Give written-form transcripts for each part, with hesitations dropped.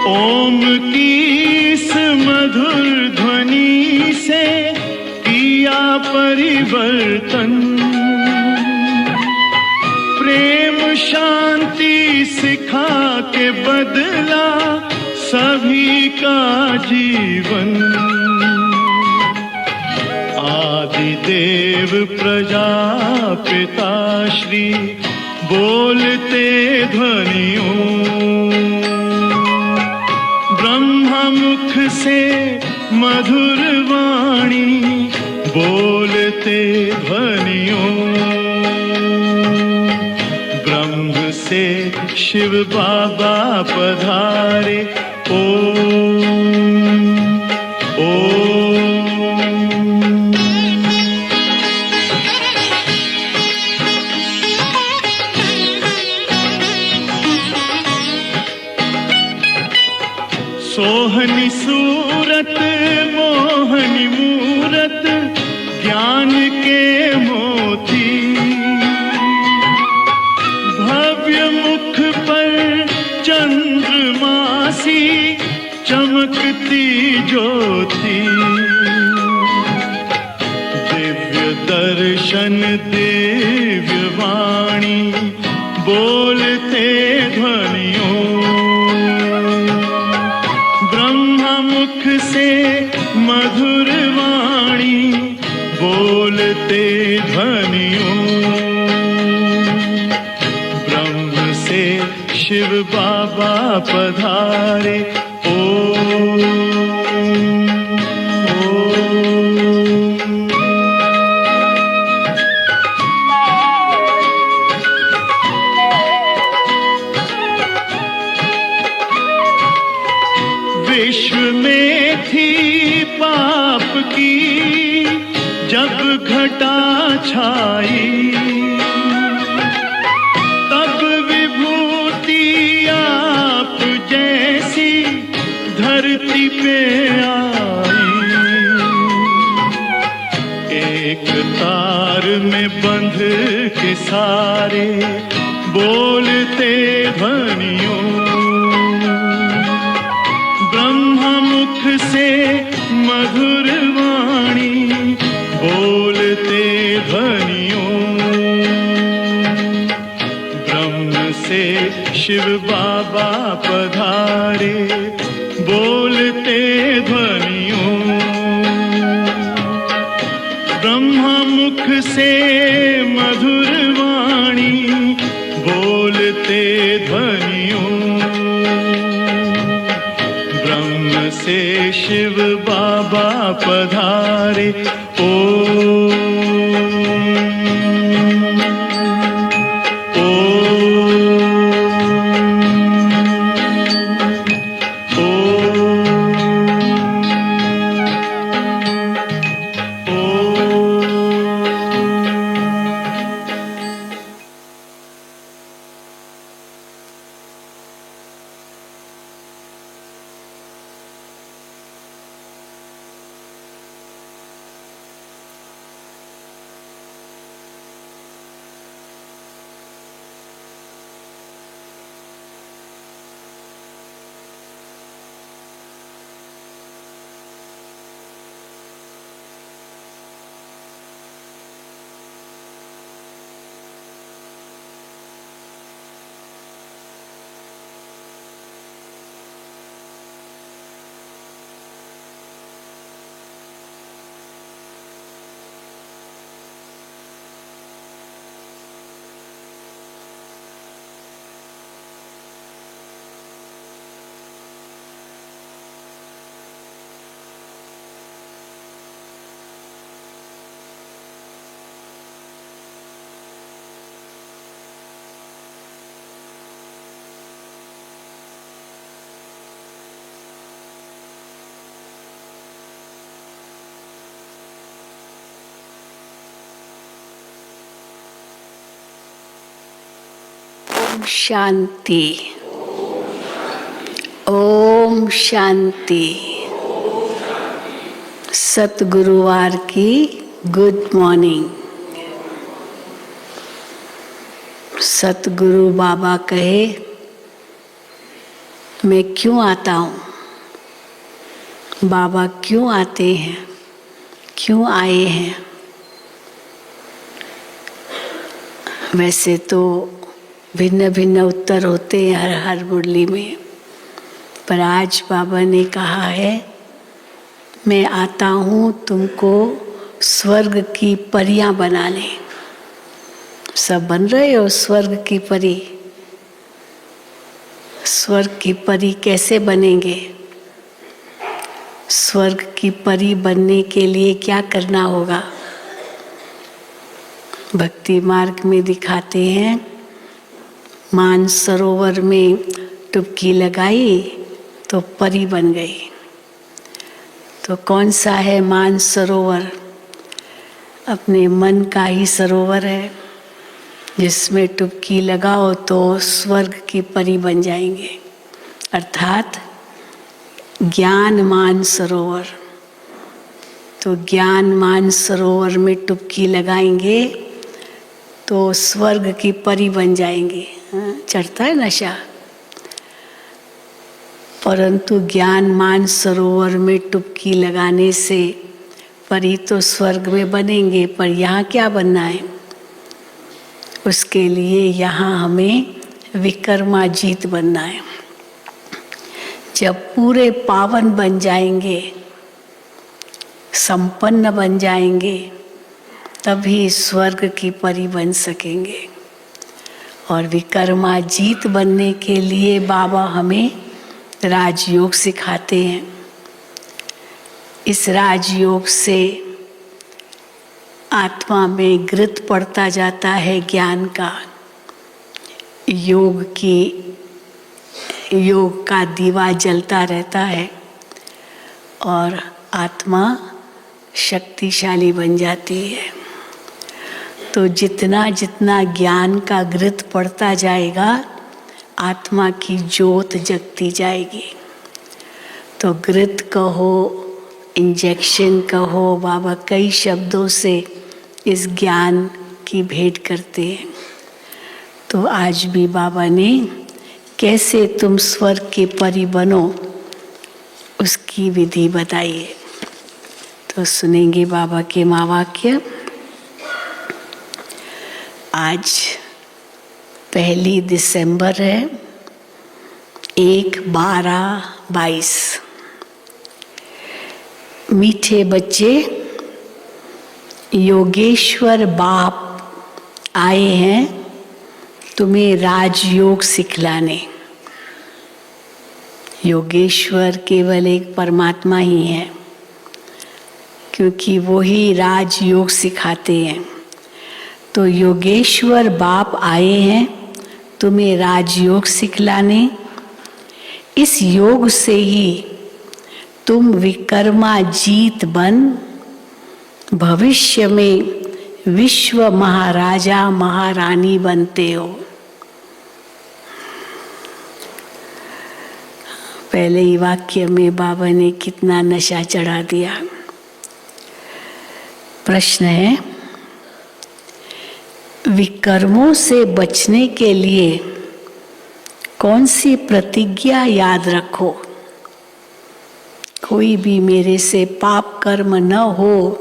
ओम की इस मधुर ध्वनि से किया परिवर्तन, प्रेम शांति सिखा के बदला सभी का जीवन। आदिदेव प्रजापिता श्री बोलते ध्वनियों, ब्रह्मा मुख से मधुर वाणी बोलते ध्वनियों। ब्रह्म से शिव बाबा पधारे, ओम ओम। सोहनी सूरत मोहनी मूरत ज्ञान के मोती, भव्य मुख पर चंद्रमासी चमकती ज्योति। दिव्य दर्शन दिव्य वाणी बोलते ध्वनियों, मुख से मधुर वाणी बोलते ध्वनियों। ब्रह्म से शिव बाबा पधारे, ओम ओम। विश्व में थी पाप की जब घटा छाई, तब विभूति आप जैसी धरती पे आई। एक तार में बंध के सारे बोलते ध्वनियों, मुख से मधुर वाणी बोलते ध्वनियों। ब्रह्म से शिव बाबा पधारे, बोलते ध्वनियों। ब्रह्मा मुख से मधुर वाणी बोलते ध्वनियों। से शिव बाबा पधारे, ओम शांति, ओम शांति। सतगुरुवार की गुड मॉर्निंग। सतगुरु बाबा कहे मैं क्यों आता हूँ, बाबा क्यों आते हैं, क्यों आए हैं। वैसे तो भिन्न भिन्न उत्तर होते हैं हर मुरली में, पर आज बाबा ने कहा है मैं आता हूँ तुमको स्वर्ग की परियां बनाने। सब बन रहे हो स्वर्ग की परी। स्वर्ग की परी कैसे बनेंगे? स्वर्ग की परी बनने के लिए क्या करना होगा? भक्ति मार्ग में दिखाते हैं, मानसरोवर में डुबकी लगाई तो परी बन गई। तो कौन सा है मानसरोवर? अपने मन का ही सरोवर है, जिसमें डुबकी लगाओ तो स्वर्ग की परी बन जाएंगे, अर्थात ज्ञान मानसरोवर। तो ज्ञान मानसरोवर में डुबकी लगाएंगे तो स्वर्ग की परी बन जाएंगे। चढ़ता है नशा। परंतु ज्ञान मानसरोवर में डुबकी लगाने से परी तो स्वर्ग में बनेंगे, पर यहाँ क्या बनना है? उसके लिए यहाँ हमें विकर्माजीत बनना है। जब पूरे पावन बन जाएंगे, संपन्न बन जाएंगे, तभी स्वर्ग की परी बन सकेंगे। और विकर्माजीत बनने के लिए बाबा हमें राजयोग सिखाते हैं। इस राजयोग से आत्मा में घृत पड़ता जाता है ज्ञान का। योग का दीवा जलता रहता है और आत्मा शक्तिशाली बन जाती है। तो जितना जितना ज्ञान का घृत पड़ता जाएगा, आत्मा की ज्योत जगती जाएगी। तो घृत कहो, इंजेक्शन कहो, बाबा कई शब्दों से इस ज्ञान की भेंट करते हैं। तो आज भी बाबा ने कैसे तुम स्वर्ग की परी बनो, उसकी विधि बताई है। तो सुनेंगे बाबा के महावाक्य। आज 1 दिसंबर है, 1/12/22। मीठे बच्चे, योगेश्वर बाप आए हैं तुम्हें राजयोग सिखलाने। योगेश्वर केवल एक परमात्मा ही है, क्योंकि वो ही राजयोग सिखाते हैं। तो योगेश्वर बाप आए हैं तुम्हें राजयोग सिखलाने। इस योग से ही तुम विकर्माजीत बन भविष्य में विश्व महाराजा महारानी बनते हो। पहले ही वाक्य में बाबा ने कितना नशा चढ़ा दिया। प्रश्न है, विकर्मों से बचने के लिए कौन सी प्रतिज्ञा याद रखो? कोई भी मेरे से पाप कर्म न हो,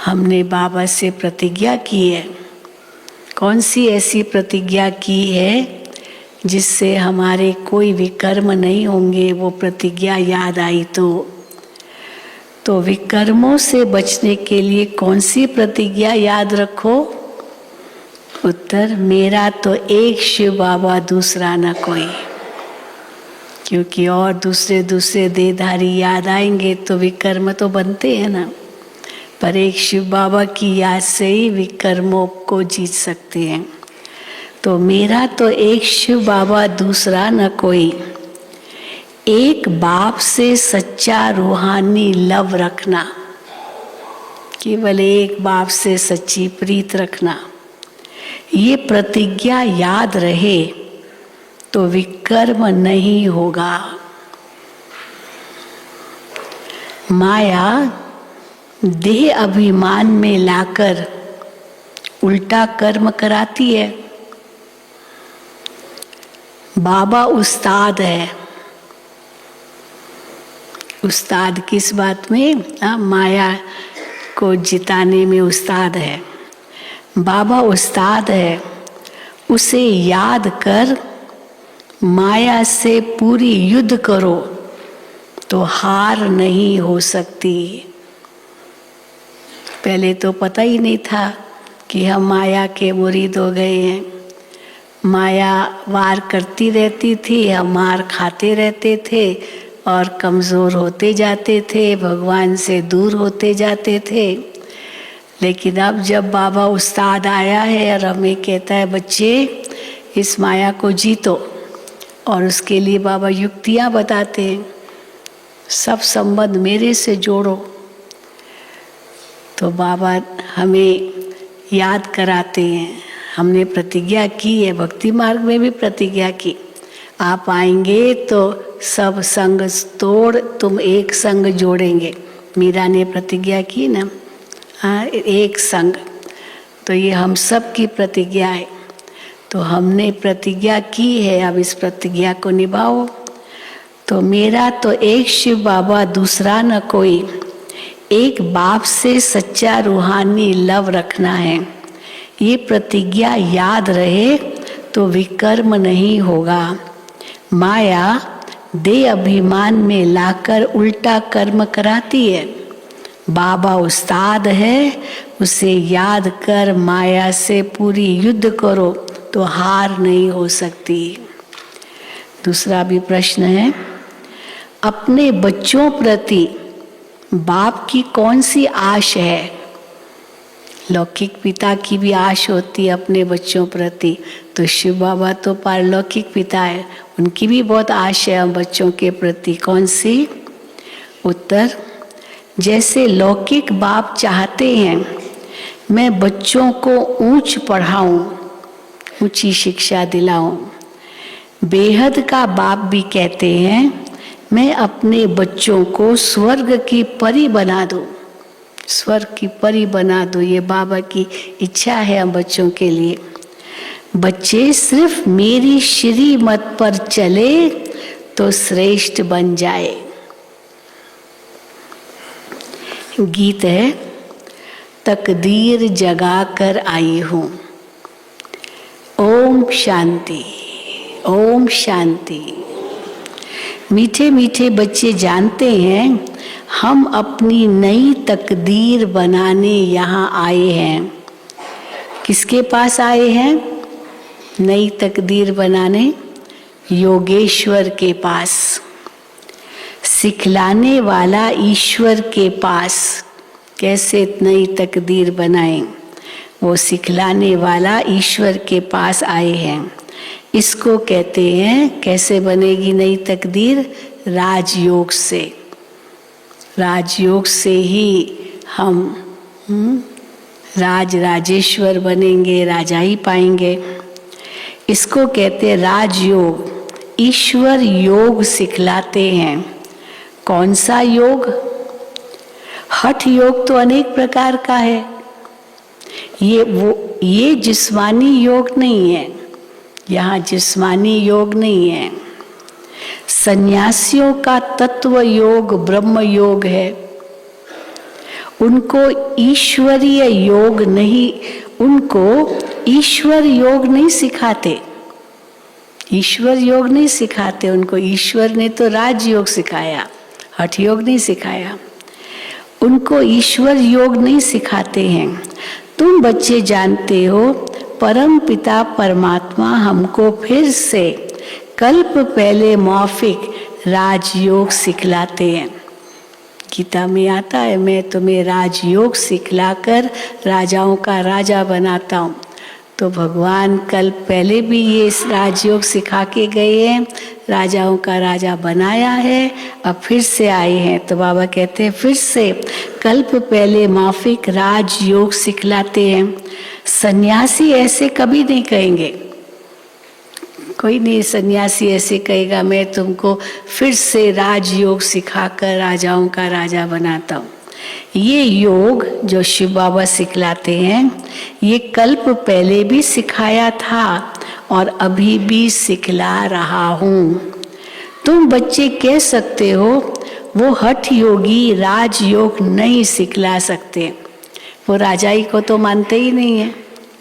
हमने बाबा से प्रतिज्ञा की है। कौन सी ऐसी प्रतिज्ञा की है जिससे हमारे कोई विकर्म नहीं होंगे? वो प्रतिज्ञा याद आई तो विकर्मों से बचने के लिए कौन सी प्रतिज्ञा याद रखो? उत्तर, मेरा तो एक शिव बाबा, दूसरा न कोई। क्योंकि और दूसरे देहधारी याद आएंगे तो विकर्म तो बनते हैं ना, पर एक शिव बाबा की याद से ही विकर्मों को जीत सकते हैं। तो मेरा तो एक शिव बाबा, दूसरा न कोई। एक बाप से सच्चा रूहानी लव रखना, केवल एक बाप से सच्ची प्रीत रखना, ये प्रतिज्ञा याद रहे तो विकर्म नहीं होगा। माया देह अभिमान में लाकर उल्टा कर्म कराती है। बाबा उस्ताद है। उस्ताद किस बात में? माया को जिताने में उस्ताद है। बाबा उस्ताद है, उसे याद कर माया से पूरी युद्ध करो तो हार नहीं हो सकती। पहले तो पता ही नहीं था कि हम माया के मुरीद हो गए हैं। माया वार करती रहती थी, हम मार खाते रहते थे और कमज़ोर होते जाते थे, भगवान से दूर होते जाते थे। लेकिन अब जब बाबा उस्ताद आया है और हमें कहता है बच्चे इस माया को जीतो, और उसके लिए बाबा युक्तियाँ बताते हैं, सब संबंध मेरे से जोड़ो। तो बाबा हमें याद कराते हैं, हमने प्रतिज्ञा की है, भक्ति मार्ग में भी प्रतिज्ञा की, आप आएंगे तो सब संग तोड़ तुम एक संग जोड़ेंगे। मीरा ने प्रतिज्ञा की ना, हाँ, एक संग। तो ये हम सब की प्रतिज्ञा है। तो हमने प्रतिज्ञा की है, अब इस प्रतिज्ञा को निभाओ। तो मेरा तो एक शिव बाबा दूसरा न कोई, एक बाप से सच्चा रूहानी लव रखना है। ये प्रतिज्ञा याद रहे तो विकर्म नहीं होगा। माया दे अभिमान में लाकर उल्टा कर्म कराती है। बाबा उस्ताद है, उसे याद कर माया से पूरी युद्ध करो तो हार नहीं हो सकती। दूसरा भी प्रश्न है, अपने बच्चों प्रति बाप की कौन सी आश है? लौकिक पिता की भी आश होती है अपने बच्चों प्रति, तो शिव बाबा तो पारलौकिक पिता है, उनकी भी बहुत आश है हम बच्चों के प्रति। कौन सी? उत्तर, जैसे लौकिक बाप चाहते हैं मैं बच्चों को ऊंच पढ़ाऊं, ऊंची शिक्षा दिलाऊं, बेहद का बाप भी कहते हैं मैं अपने बच्चों को स्वर्ग की परी बना दूं, स्वर्ग की परी बना दो। ये बाबा की इच्छा है हम बच्चों के लिए। बच्चे सिर्फ मेरी श्रीमत पर चले तो श्रेष्ठ बन जाए। गीत है, तकदीर जगा कर आई हूं। ओम शांति, ओम शांति। मीठे मीठे बच्चे जानते हैं हम अपनी नई तकदीर बनाने यहाँ आए हैं। किसके पास आए हैं? नई तकदीर बनाने योगेश्वर के पास, सिखलाने वाला ईश्वर के पास। कैसे नई तकदीर बनाएं? वो सिखलाने वाला ईश्वर के पास आए हैं। इसको कहते हैं, कैसे बनेगी नई तकदीर? राजयोग से। राजयोग से ही हम राजेश्वर बनेंगे, राजा ही पाएंगे। इसको कहते हैं राजयोग। ईश्वर योग सिखलाते हैं। कौन सा योग? हठ योग तो अनेक प्रकार का है, ये जिस्मानी योग नहीं है, यहाँ जिस्मानी योग नहीं है। सन्यासियों का तत्व योग ब्रह्म योग है। उनको ईश्वरीय योग नहीं, उनको ईश्वर योग नहीं सिखाते, ईश्वर योग नहीं सिखाते उनको। ईश्वर ने तो राजयोग सिखाया, हठ योग नहीं सिखाया। उनको ईश्वर योग नहीं सिखाते हैं। तुम बच्चे जानते हो परम पिता परमात्मा हमको फिर से कल्प पहले मौफिक राजयोग सिखलाते हैं। गीता में आता है, मैं तुम्हें राजयोग सिखलाकर राजाओं का राजा बनाता हूँ। तो भगवान कल पहले भी ये राजयोग सिखा के गए हैं, राजाओं का राजा बनाया है, अब फिर से आए हैं। तो बाबा कहते हैं फिर से कल्प पहले माफिक राजयोग सिखलाते हैं। सन्यासी ऐसे कभी नहीं कहेंगे, कोई नहीं सन्यासी ऐसे कहेगा मैं तुमको फिर से राजयोग सिखाकर राजाओं का राजा बनाता हूँ। ये योग जो शिव बाबा सिखलाते हैं, ये कल्प पहले भी सिखाया था और अभी भी सिखला रहा हूँ। तुम बच्चे कह सकते हो वो हठ योगी राजयोग नहीं सिखला सकते। वो राजाई को तो मानते ही नहीं है,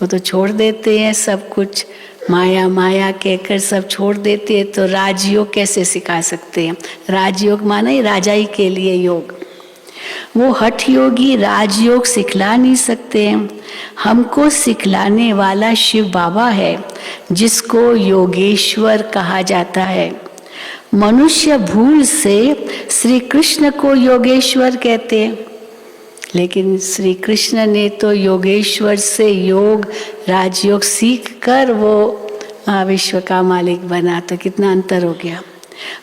वो तो छोड़ देते हैं सब कुछ, माया माया कहकर सब छोड़ देते हैं। तो राजयोग कैसे सिखा सकते हैं? राजयोग माना ही राजाई के लिए योग। वो हठ योगी राजयोग सिखला नहीं सकते हैं। हमको सिखलाने वाला शिव बाबा है, जिसको योगेश्वर कहा जाता है। मनुष्य भूल से श्री कृष्ण को योगेश्वर कहते हैं, लेकिन श्री कृष्ण ने तो योगेश्वर से योग राजयोग सीख कर वो विश्व का मालिक बना। तो कितना अंतर हो गया।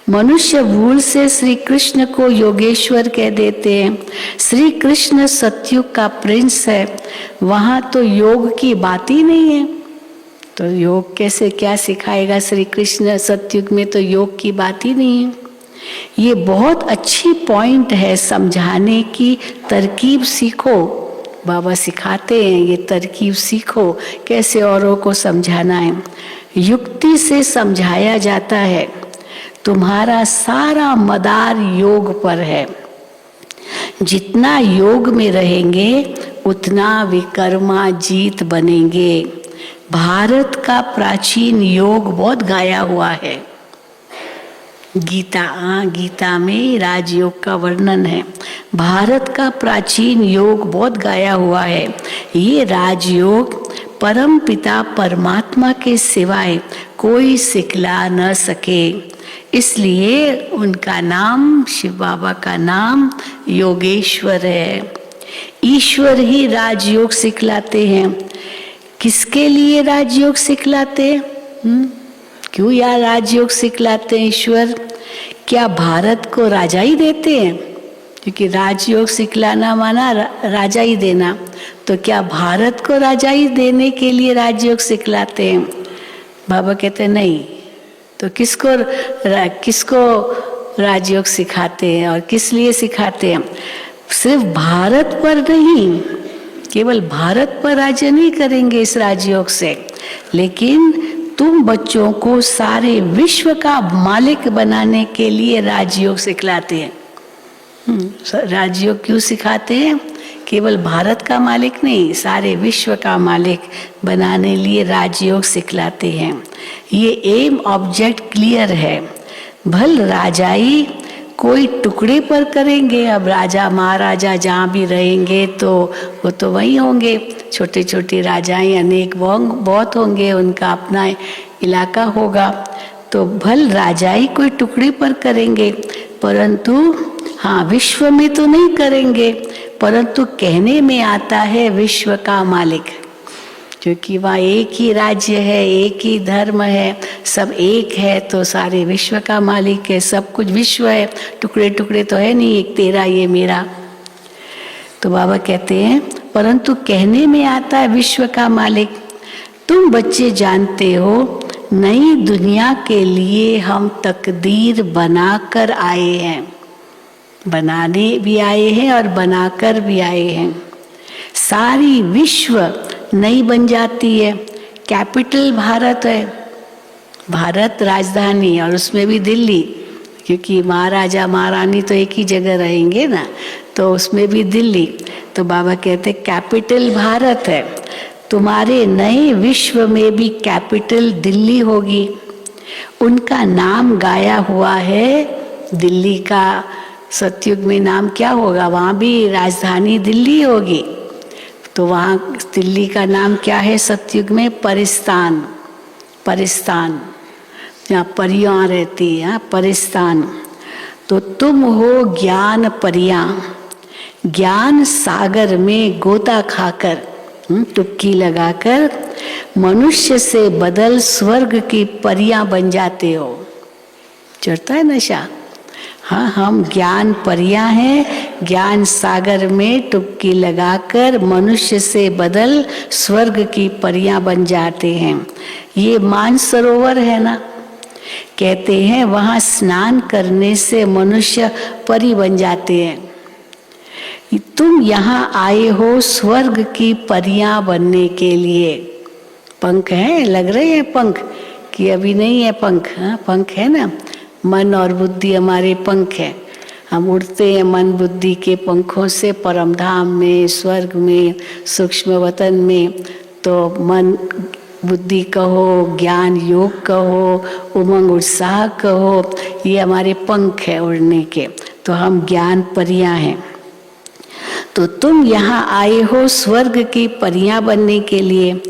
मनुष्य भूल से श्री कृष्ण को योगेश्वर कह देते हैं। श्री कृष्ण सतयुग का प्रिंस है, वहाँ तो योग की बात ही नहीं है। तो योग कैसे, क्या सिखाएगा श्री कृष्ण? सतयुग में तो योग की बात ही नहीं है। ये बहुत अच्छी पॉइंट है, समझाने की तरकीब सीखो। बाबा सिखाते हैं ये तरकीब सीखो, कैसे औरों को समझाना है। युक्ति से समझाया जाता है। तुम्हारा सारा मदार योग पर है। जितना योग में रहेंगे उतना विकर्मा जीत बनेंगे। भारत का प्राचीन योग बहुत गाया हुआ है। गीता में राजयोग का वर्णन है। भारत का प्राचीन योग बहुत गाया हुआ है। ये राजयोग परम पिता परमात्मा के सिवाय कोई सिखला न सके, इसलिए उनका नाम, शिव बाबा का नाम योगेश्वर है। ईश्वर ही राजयोग सिखलाते हैं। किसके लिए राजयोग सिखलाते हैं? क्यों यार राजयोग सिखलाते हैं ईश्वर? क्या भारत को राजा ही देते हैं? क्योंकि राजयोग सिखलाना माना राजा ही देना, तो क्या भारत को राजा ही देने के लिए राजयोग सिखलाते हैं? बाबा कहते हैं नहीं। तो किसको राजयोग सिखाते हैं और किस लिए सिखाते हैं? सिर्फ भारत पर नहीं, केवल भारत पर राज्य नहीं करेंगे इस राजयोग से, लेकिन तुम बच्चों को सारे विश्व का मालिक बनाने के लिए राजयोग सिखलाते हैं। राजयोग क्यों सिखाते हैं? केवल भारत का मालिक नहीं, सारे विश्व का मालिक बनाने लिए राजयोग सिखलाते हैं। ये एम ऑब्जेक्ट क्लियर है। भल राजाई कोई टुकड़े पर करेंगे। अब राजा महाराजा जहाँ भी रहेंगे तो वो तो वही होंगे। छोटे छोटे राजाएं अनेक बहुत होंगे, उनका अपना इलाका होगा। तो भल राजाई कोई टुकड़े पर करेंगे, परंतु हाँ विश्व में तो नहीं करेंगे, परंतु कहने में आता है विश्व का मालिक, क्योंकि वहाँ एक ही राज्य है, एक ही धर्म है, सब एक है, तो सारे विश्व का मालिक है। सब कुछ विश्व है, टुकड़े टुकड़े तो है नहीं, एक तेरा ये मेरा। तो बाबा कहते हैं परंतु कहने में आता है विश्व का मालिक। तुम बच्चे जानते हो नई दुनिया के लिए हम तकदीर बनाकर आए हैं, बनाने भी आए हैं और बनाकर भी आए हैं। सारी विश्व नई बन जाती है। कैपिटल भारत है, भारत राजधानी, और उसमें भी दिल्ली, क्योंकि महाराजा महारानी तो एक ही जगह रहेंगे ना, तो उसमें भी दिल्ली। तो बाबा कहते कैपिटल भारत है, तुम्हारे नए विश्व में भी कैपिटल दिल्ली होगी। उनका नाम गाया हुआ है दिल्ली का। सतयुग में नाम क्या होगा? वहाँ भी राजधानी दिल्ली होगी। तो वहाँ दिल्ली का नाम क्या है सतयुग में? परिस्तान। परिस्तान, जहाँ परियां रहती है, परिस्तान। तो तुम हो ज्ञान परियां। ज्ञान सागर में गोता खाकर, टुक्की लगाकर मनुष्य से बदल स्वर्ग की परियां बन जाते हो। चढ़ता है नशा? हाँ, हम ज्ञान परियां हैं। ज्ञान सागर में टुक्की लगाकर मनुष्य से बदल स्वर्ग की परियां बन जाते हैं। ये मानसरोवर है ना, कहते हैं वहाँ स्नान करने से मनुष्य परी बन जाते हैं। तुम यहाँ आए हो स्वर्ग की परियां बनने के लिए। पंख हैं, लग रहे हैं पंख कि अभी नहीं है पंख? हाँ, पंख है ना। मन और बुद्धि हमारे पंख है। हम उड़ते हैं मन बुद्धि के पंखों से परम धाम में, स्वर्ग में, सूक्ष्म वतन में। तो मन बुद्धि कहो, ज्ञान योग कहो, उमंग उत्साह कहो, ये हमारे पंख है उड़ने के। तो हम ज्ञान परियां हैं। तो तुम यहाँ आए हो स्वर्ग की परियां बनने के लिए।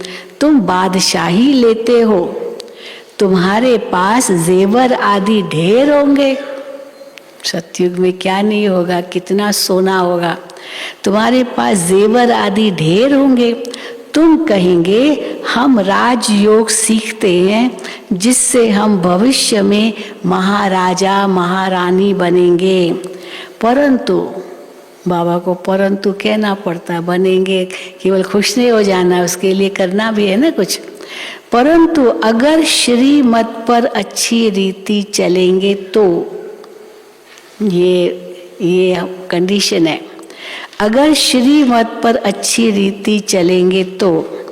तुम बादशाही लेते हो, तुम्हारे पास जेवर आदि ढेर होंगे। सतयुग में क्या नहीं होगा, कितना सोना होगा। तुम्हारे पास जेवर आदि ढेर होंगे। तुम कहेंगे हम राजयोग सीखते हैं, जिससे हम भविष्य में महाराजा महारानी बनेंगे। परंतु बाबा को परंतु कहना पड़ता, बनेंगे केवल खुश नहीं हो जाना, उसके लिए करना भी है ना कुछ। परंतु अगर श्रीमत पर अच्छी रीति चलेंगे तो, ये कंडीशन है, अगर श्रीमत पर अच्छी रीति चलेंगे तो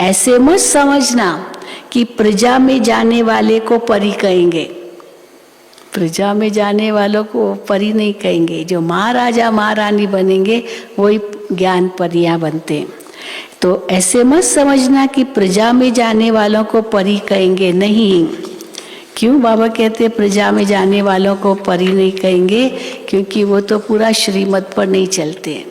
ऐसे मत समझना कि प्रजा में जाने वाले को परी कहेंगे। प्रजा में जाने वालों को परी नहीं कहेंगे, जो महाराजा महारानी बनेंगे वही ज्ञान परियां बनते हैं। तो ऐसे मत समझना कि प्रजा में जाने वालों को परी कहेंगे, नहीं। क्यों बाबा कहते प्रजा में जाने वालों को परी नहीं कहेंगे? क्योंकि वो तो पूरा श्रीमत पर नहीं चलते हैं,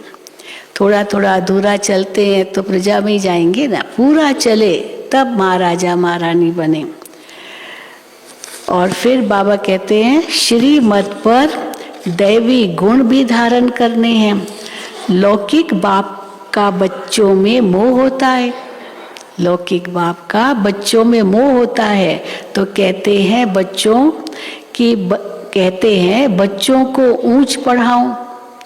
थोड़ा थोड़ा अधूरा चलते हैं, तो प्रजा में ही जाएंगे ना। पूरा चले तब महाराजा महारानी बने। और फिर बाबा कहते हैं श्रीमत पर दैवी गुण भी धारण करने हैं। लौकिक बाप का बच्चों में मोह होता है, लौकिक बाप का बच्चों में मोह होता है। तो कहते हैं बच्चों को ऊंच पढ़ाऊं,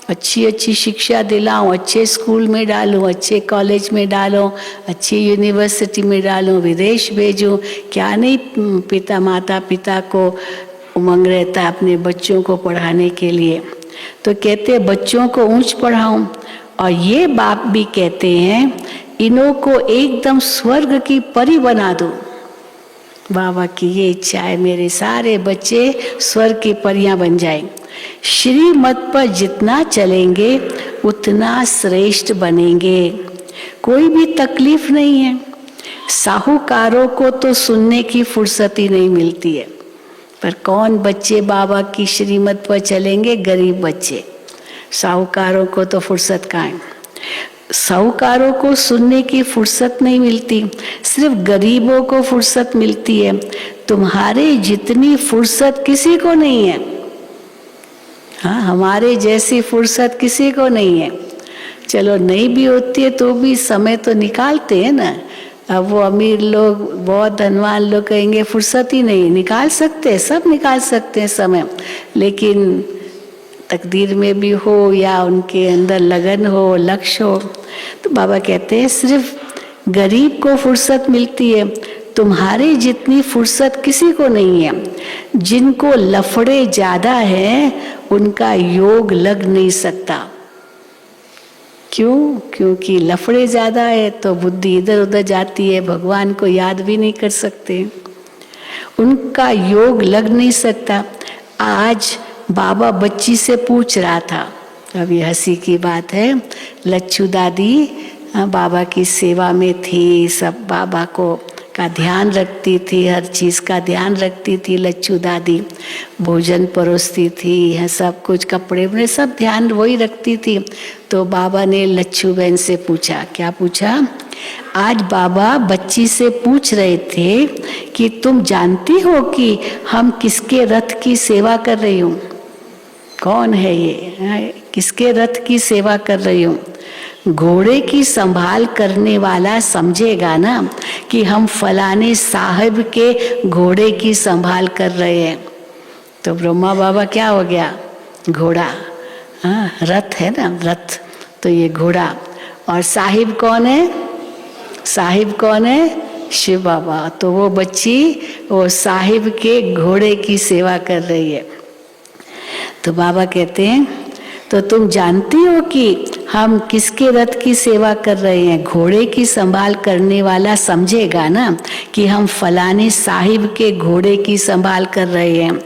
अच्छी अच्छी शिक्षा दिलाऊं, अच्छे स्कूल में डालूं, अच्छे कॉलेज में डालूं, अच्छी यूनिवर्सिटी में डालूं, विदेश भेजूं। क्या नहीं माता पिता को उमंग रहता है अपने बच्चों को पढ़ाने के लिए। तो कहते बच्चों को ऊंच पढ़ाऊं। और ये बाप भी कहते हैं इन्हों को एकदम स्वर्ग की परी बना दो। बाबा की ये इच्छा है, मेरे सारे बच्चे स्वर्ग की परियां बन जाएं। श्रीमत पर जितना चलेंगे उतना श्रेष्ठ बनेंगे। कोई भी तकलीफ नहीं है। साहूकारों को तो सुनने की फुर्सत ही नहीं मिलती है, पर कौन बच्चे बाबा की श्रीमत पर चलेंगे? गरीब बच्चे। साहूकारों को तो फुर्सत कहाँ है? साहूकारों को सुनने की फुर्सत नहीं मिलती, सिर्फ गरीबों को फुर्सत मिलती है। तुम्हारे जितनी फुर्सत किसी को नहीं है। हाँ, हमारे जैसी फुर्सत किसी को नहीं है। चलो नहीं भी होती है तो भी समय तो निकालते हैं ना। अब वो अमीर लोग, बहुत धनवान लोग कहेंगे फुर्सत ही नहीं। निकाल सकते हैं, सब निकाल सकते हैं समय, लेकिन तकदीर में भी हो या उनके अंदर लगन हो, लक्ष्य हो। तो बाबा कहते हैं सिर्फ गरीब को फुर्सत मिलती है, तुम्हारे जितनी फुर्सत किसी को नहीं है। जिनको लफड़े ज्यादा हैं उनका योग लग नहीं सकता। क्यों? क्योंकि लफड़े ज्यादा है तो बुद्धि इधर उधर जाती है, भगवान को याद भी नहीं कर सकते, उनका योग लग नहीं सकता। आज बाबा बच्ची से पूछ रहा था, अभी हंसी की बात है, लच्छू दादी बाबा की सेवा में थी, सब बाबा को का ध्यान रखती थी, हर चीज़ का ध्यान रखती थी। लच्छू दादी भोजन परोसती थी, सब कुछ, कपड़े में सब ध्यान वही रखती थी। तो बाबा ने लच्छू बहन से पूछा, क्या पूछा? आज बाबा बच्ची से पूछ रहे थे कि तुम जानती हो कि हम किसके रथ की सेवा कर रही हूँ? कौन है ये? किसके रथ की सेवा कर रही हूँ? घोड़े की संभाल करने वाला समझेगा ना कि हम फलाने साहब के घोड़े की संभाल कर रहे हैं। तो ब्रह्मा बाबा क्या हो गया? घोड़ा। हाँ, रथ है ना, रथ। तो ये घोड़ा। और साहिब कौन है? साहिब कौन है? शिव बाबा। तो वो बच्ची वो साहिब के घोड़े की सेवा कर रही है। तो बाबा कहते हैं तो तुम जानती हो कि हम किसके रथ की सेवा कर रहे हैं? घोड़े की संभाल करने वाला समझेगा ना कि हम फलाने साहिब के घोड़े की संभाल कर रहे हैं।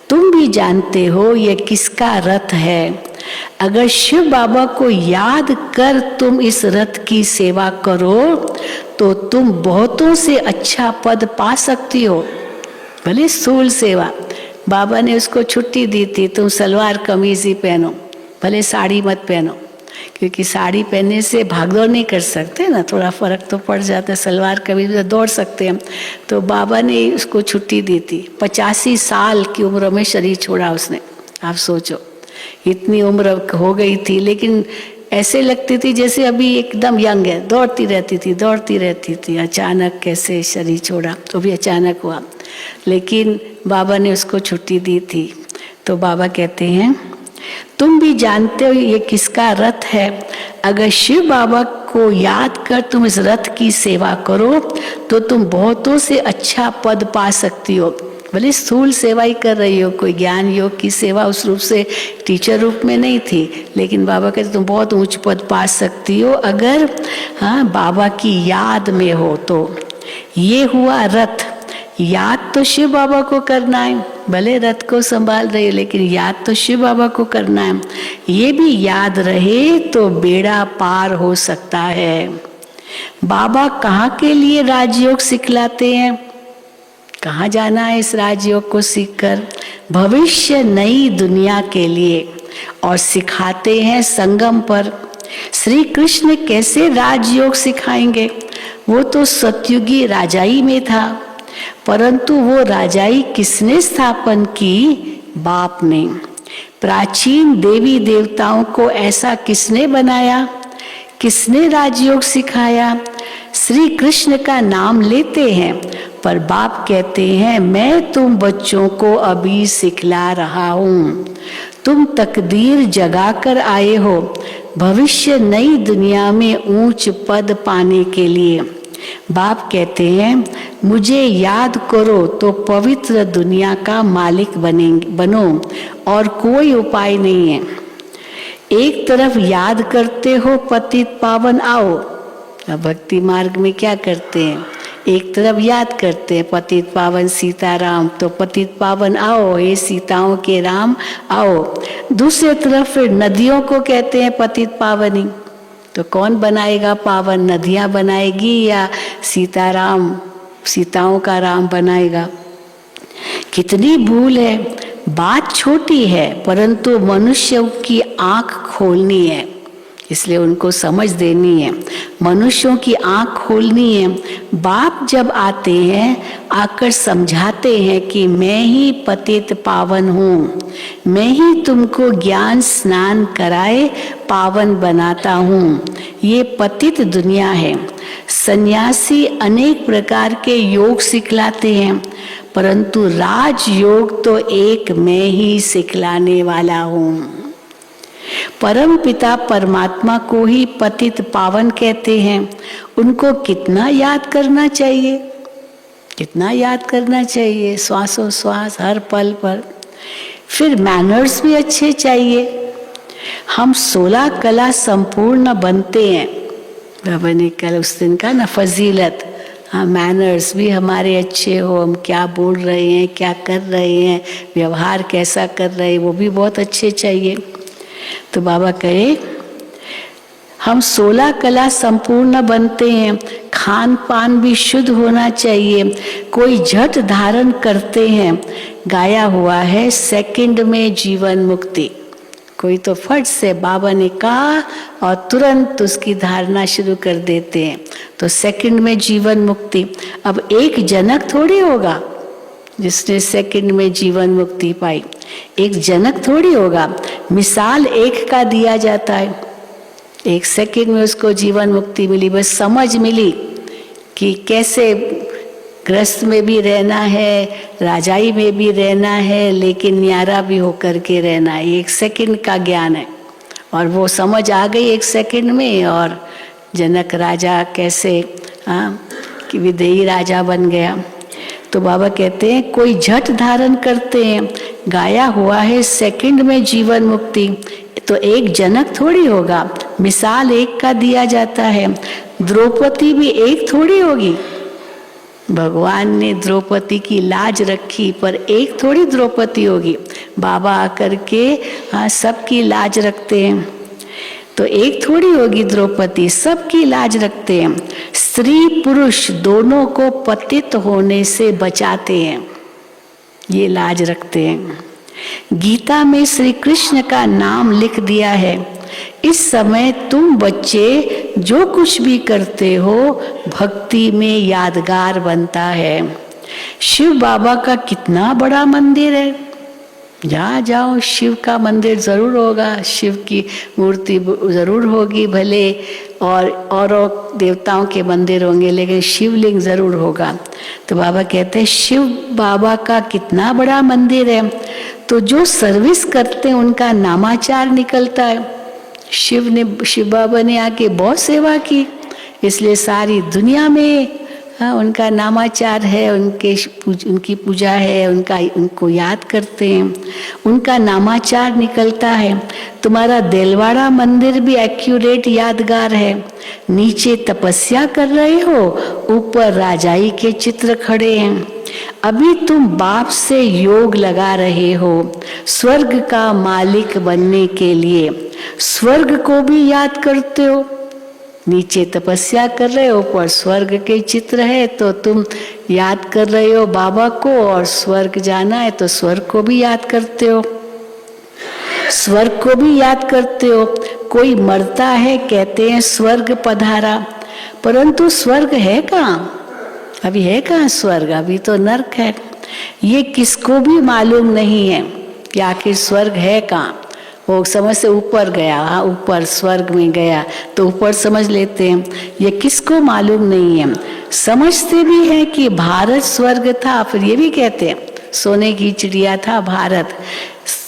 तुम भी जानते हो ये किसका रथ है। अगर शिव बाबा को याद कर तुम इस रथ की सेवा करो तो तुम बहुतों से अच्छा पद पा सकती हो। भले स्थूल सेवा, बाबा ने उसको छुट्टी दी थी, तुम सलवार कमीज ही पहनो, भले साड़ी मत पहनो, क्योंकि साड़ी पहनने से भागदौड़ नहीं कर सकते ना, थोड़ा फर्क तो पड़ जाता है। सलवार कमीज में दौड़ सकते हैं। तो बाबा ने उसको छुट्टी दी थी। 85 साल की उम्र में शरीर छोड़ा उसने। आप सोचो, इतनी उम्र हो गई थी, लेकिन ऐसे लगती थी जैसे अभी एकदम यंग है। दौड़ती रहती थी। अचानक कैसे शरीर छोड़ा, तो भी अचानक हुआ, लेकिन बाबा ने उसको छुट्टी दी थी। तो बाबा कहते हैं तुम भी जानते हो ये किसका रथ है। अगर शिव बाबा को याद कर तुम इस रथ की सेवा करो तो तुम बहुतों से अच्छा पद पा सकती हो। भले स्थूल सेवा ही कर रही हो, कोई ज्ञान योग की सेवा उस रूप से टीचर रूप में नहीं थी, लेकिन बाबा कहते तुम बहुत ऊंच पद पा सकती हो अगर बाबा की याद में हो तो। ये हुआ रथ। याद तो शिव बाबा को करना है, भले रथ को संभाल रही है लेकिन याद तो शिव बाबा को करना है। ये भी याद रहे तो बेड़ा पार हो सकता है। बाबा कहाँ के लिए राजयोग सिखलाते हैं? कहाँ जाना है इस राजयोग को सीखकर? भविष्य नई दुनिया के लिए, और सिखाते हैं संगम पर। श्री कृष्ण कैसे राजयोग सिखाएंगे? वो तो सतयुगी राजाई में था, परंतु वो राजाई किसने स्थापन की? बाप ने। प्राचीन देवी देवताओं को ऐसा किसने बनाया? किसने राजयोग सिखाया? श्री कृष्ण का नाम लेते हैं, पर बाप कहते हैं मैं तुम बच्चों को अभी सिखला रहा हूँ। तुम तकदीर जगा कर आए हो भविष्य नई दुनिया में ऊंच पद पाने के लिए। बाप कहते हैं मुझे याद करो तो पवित्र दुनिया का मालिक बनो, और कोई उपाय नहीं है। एक तरफ याद करते हो पतित पावन आओ। अब भक्ति मार्ग में क्या करते हैं? एक तरफ याद करते हैं पतित पावन सीताराम, तो पतित पावन आओ, हे सीताओं के राम आओ। दूसरी तरफ फिर नदियों को कहते हैं पतित पावनी, तो कौन बनाएगा पावन? नदियाँ बनाएगी या सीताराम सीताओं का राम बनाएगा? कितनी भूल है। बात छोटी है परंतु मनुष्य की आंख खोलनी है, इसलिए उनको समझ देनी है। मनुष्यों की आंख खोलनी है। बाप जब आते हैं आकर समझाते हैं कि मैं ही पतित पावन हूँ, मैं ही तुमको ज्ञान स्नान कराए पावन बनाता हूँ। ये पतित दुनिया है। सन्यासी अनेक प्रकार के योग सिखलाते हैं, परंतु राज योग तो एक मैं ही सिखलाने वाला हूँ। परम पिता परमात्मा को ही पतित पावन कहते हैं। उनको कितना याद करना चाहिए, कितना याद करना चाहिए, श्वासों श्वास हर पल पर। फिर मैनर्स भी अच्छे चाहिए। हम 16 कला संपूर्ण बनते हैं। बाबा ने कल उस दिन का ना फजीलत, हाँ मैनर्स भी हमारे अच्छे हो, हम क्या बोल रहे हैं, क्या कर रहे हैं, व्यवहार कैसा कर रहे हैं, वो भी बहुत अच्छे चाहिए। तो बाबा कहे हम 16 कला संपूर्ण बनते हैं। खान पान भी शुद्ध होना चाहिए। कोई झट धारण करते हैं, गाया हुआ है सेकंड में जीवन मुक्ति। कोई तो फट से बाबा ने कहा और तुरंत उसकी धारणा शुरू कर देते हैं, तो सेकंड में जीवन मुक्ति। अब एक जनक थोड़ी होगा जिसने सेकंड में जीवन मुक्ति पाई, एक जनक थोड़ी होगा। मिसाल एक का दिया जाता है, एक सेकंड में उसको जीवन मुक्ति मिली, बस समझ मिली कि कैसे ग्रस्त में भी रहना है, राजाई में भी रहना है, लेकिन न्यारा भी होकर के रहना है। एक सेकंड का ज्ञान है और वो समझ आ गई एक सेकंड में। और जनक राजा कैसे कि विदेही राजा बन गया। तो बाबा कहते हैं कोई झट धारण करते हैं, गाया हुआ है सेकंड में जीवन मुक्ति। तो एक जनक थोड़ी होगा, मिसाल एक का दिया जाता है। द्रौपदी भी एक थोड़ी होगी। भगवान ने द्रौपदी की लाज रखी, पर एक थोड़ी द्रौपदी होगी। बाबा आकर के सबकी लाज रखते हैं, तो एक थोड़ी होगी द्रौपदी, सबकी लाज रखते हैं। स्त्री पुरुष दोनों को पतित होने से बचाते हैं, ये लाज रखते हैं। गीता में श्री कृष्ण का नाम लिख दिया है। इस समय तुम बच्चे जो कुछ भी करते हो भक्ति में यादगार बनता है। शिव बाबा का कितना बड़ा मंदिर है, जहाँ जाओ शिव का मंदिर जरूर होगा, शिव की मूर्ति जरूर होगी भले, और देवताओं के मंदिर होंगे, लेकिन शिवलिंग जरूर होगा। तो बाबा कहते हैं शिव बाबा का कितना बड़ा मंदिर है, तो जो सर्विस करते हैं उनका नामाचार निकलता है। शिव बाबा ने आके बहुत सेवा की, इसलिए सारी दुनिया में उनका नामाचार है, उनकी पूजा है, उनको याद करते हैं, उनका नामाचार निकलता है। तुम्हारा देलवाड़ा मंदिर भी एक्यूरेट यादगार है। नीचे तपस्या कर रहे हो, ऊपर राजाई के चित्र खड़े हैं। अभी तुम बाप से योग लगा रहे हो स्वर्ग का मालिक बनने के लिए, स्वर्ग को भी याद करते हो। नीचे तपस्या कर रहे हो, ऊपर स्वर्ग के चित्र है, तो तुम याद कर रहे हो बाबा को, और स्वर्ग जाना है तो स्वर्ग को भी याद करते हो, स्वर्ग को भी याद करते हो। कोई मरता है कहते हैं स्वर्ग पधारा, परंतु स्वर्ग है कहाँ? अभी है कहाँ स्वर्ग? अभी तो नरक है। ये किसको भी मालूम नहीं है कि आखिर स्वर्ग है कहाँ। वो समझ से ऊपर गया, हाँ ऊपर स्वर्ग में गया तो ऊपर समझ लेते हैं, ये किसको मालूम नहीं है। समझते भी हैं कि भारत स्वर्ग था, फिर ये भी कहते हैं सोने की चिड़िया था भारत,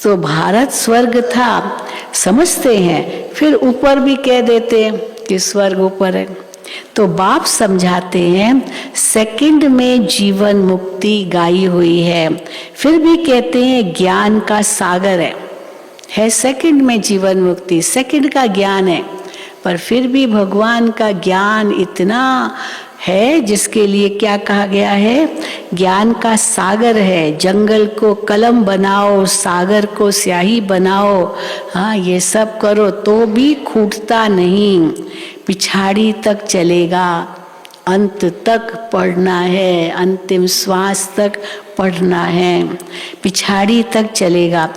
तो भारत स्वर्ग था समझते हैं, फिर ऊपर भी कह देते हैं कि स्वर्ग ऊपर है। तो बाप समझाते हैं सेकंड में जीवन मुक्ति गाई हुई है, फिर भी कहते हैं ज्ञान का सागर है सेकंड में जीवन मुक्ति, सेकंड का ज्ञान है, पर फिर भी भगवान का ज्ञान इतना है जिसके लिए क्या कहा गया है, ज्ञान का सागर है। जंगल को कलम बनाओ, सागर को स्याही बनाओ, हाँ ये सब करो तो भी खूटता नहीं, पिछाड़ी तक चलेगा, अंत तक पढ़ना है, अंतिम श्वास तक पढ़ना है, पिछाड़ी तक चलेगा।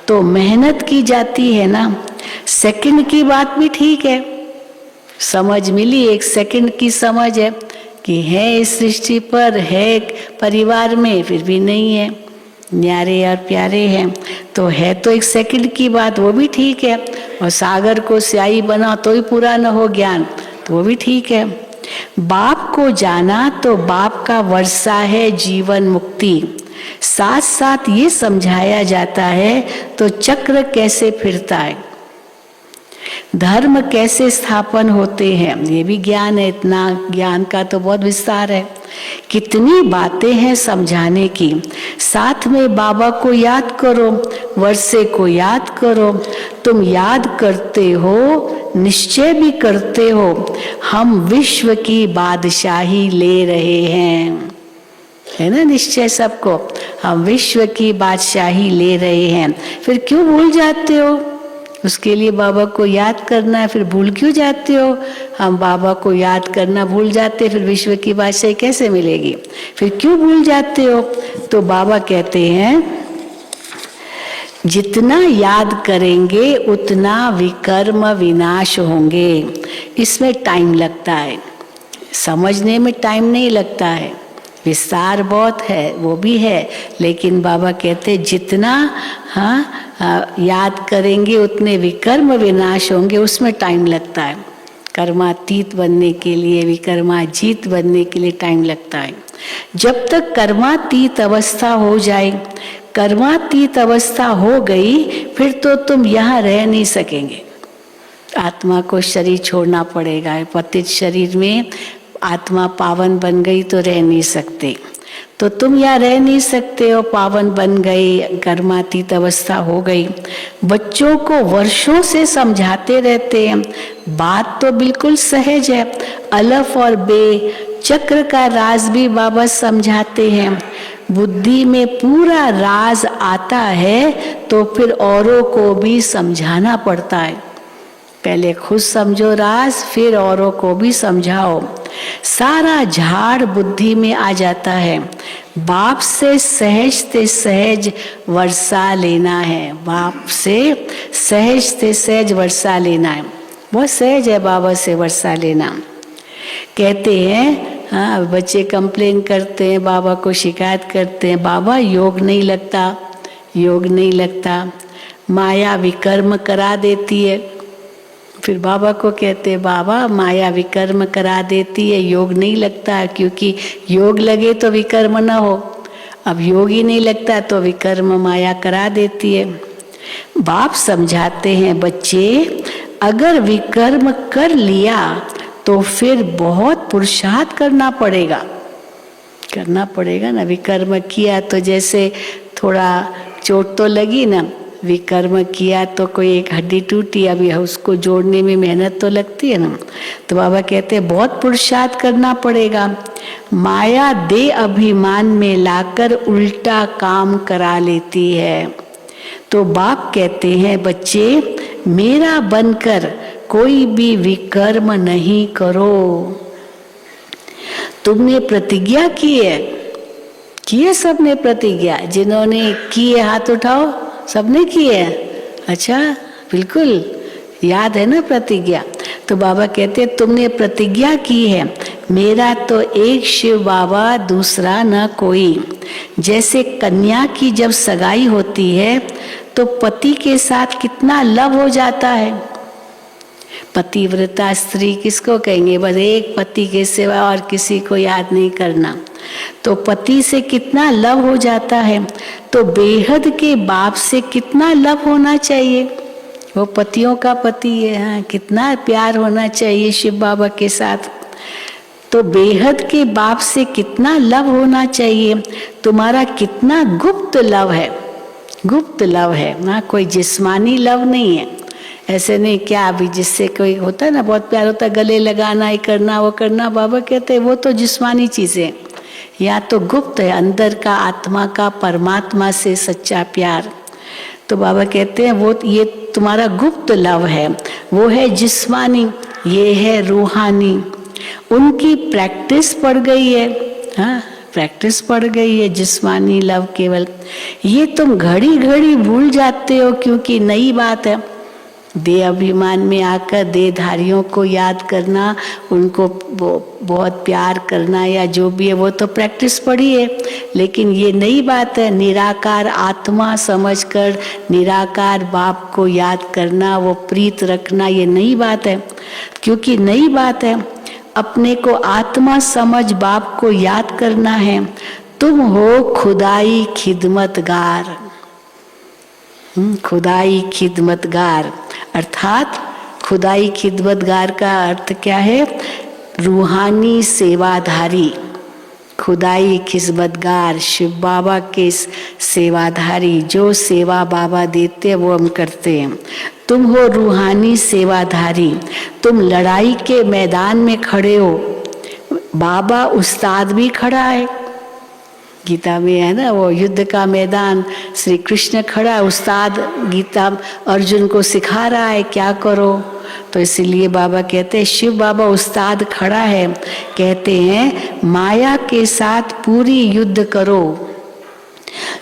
तो मेहनत की जाती है ना। सेकंड की बात भी ठीक है, समझ मिली, एक सेकंड की समझ है कि है इस सृष्टि पर, है परिवार में, फिर भी नहीं है, न्यारे और प्यारे हैं, तो है तो एक सेकंड की बात, वो भी ठीक है। और सागर को स्याही बना तो ही पूरा न हो ज्ञान, तो वो भी ठीक है। बाप को जाना तो बाप का वर्षा है जीवन मुक्ति। साथ साथ ये समझाया जाता है तो चक्र कैसे फिरता है, धर्म कैसे स्थापन होते हैं, ये भी ज्ञान है। इतना ज्ञान का तो बहुत विस्तार है, कितनी बातें हैं समझाने की। साथ में बाबा को याद करो, वर्षे को याद करो। तुम याद करते हो, निश्चय भी करते हो, हम विश्व की बादशाही ले रहे हैं, है ना निश्चय सबको, हम विश्व की बादशाही ले रहे हैं। फिर क्यों भूल जाते हो? उसके लिए बाबा को याद करना है, फिर भूल क्यों जाते हो? हम बाबा को याद करना भूल जाते, फिर विश्व की बादशाही कैसे मिलेगी? फिर क्यों भूल जाते हो? तो बाबा कहते हैं जितना याद करेंगे उतना विकर्म विनाश होंगे। इसमें टाइम लगता है, समझने में टाइम नहीं लगता है, विस्तार बहुत है वो भी है, लेकिन बाबा कहते हैं जितना याद करेंगे उतने विकर्म विनाश होंगे, उसमें टाइम लगता है। कर्मातीत बनने के लिए, विकर्माजीत बनने के लिए टाइम लगता है। जब तक कर्मातीत अवस्था हो जाए, कर्मातीत अवस्था हो गई, फिर तो तुम यहाँ रह नहीं सकेंगे, आत्मा को शरीर छोड़ना पड़ेगा। पतित शरीर में आत्मा पावन बन गई तो रह नहीं सकते, तो तुम यहाँ रह नहीं सकते हो, पावन बन गए, कर्मातीत अवस्था हो गई। बच्चों को वर्षों से समझाते रहते हैं, बात तो बिल्कुल सहज है। अलफ और बे चक्र का राज भी बाबा समझाते हैं। बुद्धि में पूरा राज आता है तो फिर औरों को भी समझाना पड़ता है। पहले खुद समझो राज, फिर औरों को भी समझाओ। सारा झाड़ बुद्धि में आ जाता है। बाप से सहज से सहज वर्षा लेना है। बाप से सहज से सहज वर्षा लेना है। बहुत सहज है बाबा से वर्षा लेना। कहते हैं हाँ, बच्चे कंप्लेन करते हैं, बाबा को शिकायत करते हैं, बाबा योग नहीं लगता, योग नहीं लगता, माया विकर्म करा देती है। फिर बाबा को कहते हैं, बाबा माया विकर्म करा देती है, योग नहीं लगता, क्योंकि योग लगे तो विकर्म ना हो। अब योग ही नहीं लगता तो विकर्म माया करा देती है। बाप समझाते हैं, बच्चे अगर विकर्म कर लिया तो फिर बहुत पुरुषार्थ करना पड़ेगा, करना पड़ेगा ना। विकर्म किया तो जैसे थोड़ा चोट तो लगी ना, विकर्म किया तो कोई एक हड्डी टूटी, अभी उसको जोड़ने में मेहनत तो लगती है ना। तो बाबा कहते हैं बहुत पुरुषार्थ करना पड़ेगा। माया दे अभिमान में लाकर उल्टा काम करा लेती है। तो बाप कहते हैं, बच्चे मेरा बनकर कोई भी विकर्म नहीं करो। तुमने प्रतिज्ञा की है सबने प्रतिज्ञा, जिन्होंने की है हाथ उठाओ, सबने की है। अच्छा, बिल्कुल याद है ना प्रतिज्ञा। तो बाबा कहते हैं तुमने प्रतिज्ञा की है, मेरा तो एक शिव बाबा, दूसरा न कोई। जैसे कन्या की जब सगाई होती है तो पति के साथ कितना लव हो जाता है। पतिव्रता स्त्री किसको कहेंगे? बस एक पति के सिवा और किसी को याद नहीं करना। तो पति से कितना लव हो जाता है, तो बेहद के बाप से कितना लव होना चाहिए। वो पतियों का पति है, हाँ, कितना प्यार होना चाहिए शिव बाबा के साथ। तो बेहद के बाप से कितना लव होना चाहिए। तुम्हारा कितना गुप्त लव है, गुप्त लव है ना, कोई जिस्मानी लव नहीं है। ऐसे नहीं क्या अभी जिससे कोई होता है ना, बहुत प्यार होता है, गले लगाना, ये करना वो करना, बाबा कहते हैं वो तो जिस्मानी चीजें। या तो गुप्त है, अंदर का आत्मा का परमात्मा से सच्चा प्यार। तो बाबा कहते हैं वो ये तुम्हारा गुप्त लव है, वो है जिस्मानी, ये है रूहानी। उनकी प्रैक्टिस पड़ गई है, हाँ प्रैक्टिस पड़ गई है जिस्मानी लव केवल। ये तुम घड़ी घड़ी भूल जाते हो क्योंकि नई बात है। देह अभिमान में आकर देहधारियों को याद करना, उनको बहुत प्यार करना या जो भी है वो तो प्रैक्टिस पड़ी है। लेकिन ये नई बात है, निराकार आत्मा समझकर निराकार बाप को याद करना, वो प्रीत रखना, ये नई बात है। क्योंकि नई बात है, अपने को आत्मा समझ बाप को याद करना है। तुम हो खुदाई खिदमतगार, खुदाई खिदमतगार। अर्थात खुदाई खिदमतगार का अर्थ क्या है? रूहानी सेवाधारी। खुदाई खिदमतगार, शिव बाबा के सेवाधारी। जो सेवा बाबा देते हैं वो हम करते हैं। तुम हो रूहानी सेवाधारी। तुम लड़ाई के मैदान में खड़े हो, बाबा उस्ताद भी खड़ा है। गीता में है ना वो युद्ध का मैदान, श्री कृष्ण खड़ा है, उस्ताद गीता अर्जुन को सिखा रहा है क्या करो। तो इसलिए बाबा कहते हैं शिव बाबा उस्ताद खड़ा है। कहते हैं माया के साथ पूरी युद्ध करो,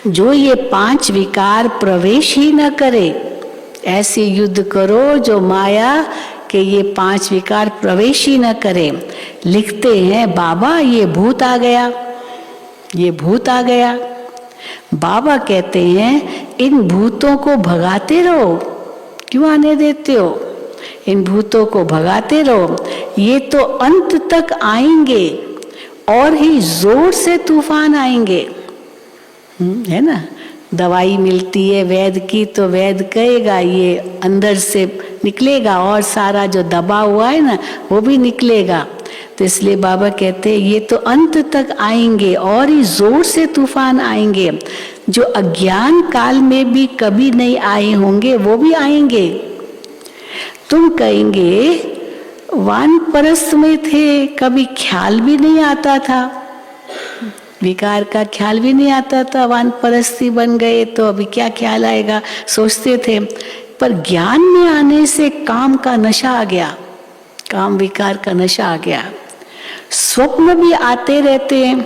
जो ये 5 विकार प्रवेश ही न करे। ऐसे युद्ध करो जो माया के ये 5 विकार प्रवेश ही न करे। लिखते हैं बाबा ये भूत आ गया, ये भूत आ गया। बाबा कहते हैं इन भूतों को भगाते रहो, क्यों आने देते हो? इन भूतों को भगाते रहो, ये तो अंत तक आएंगे और ही जोर से तूफान आएंगे। है ना, दवाई मिलती है वैद्य की, तो वैद्य कहेगा ये अंदर से निकलेगा और सारा जो दबा हुआ है ना वो भी निकलेगा। तो इसलिए बाबा कहते हैं ये तो अंत तक आएंगे और ही जोर से तूफान आएंगे, जो अज्ञान काल में भी कभी नहीं आए होंगे वो भी आएंगे। तुम कहेंगे वानप्रस्थ में थे, कभी ख्याल भी नहीं आता था, विकार का ख्याल भी नहीं आता था, वानप्रस्थी बन गए तो अभी क्या ख्याल आएगा, सोचते थे। पर ज्ञान में आने से काम का नशा आ गया, काम विकार का नशा आ गया। स्वप्न भी आते रहते हैं,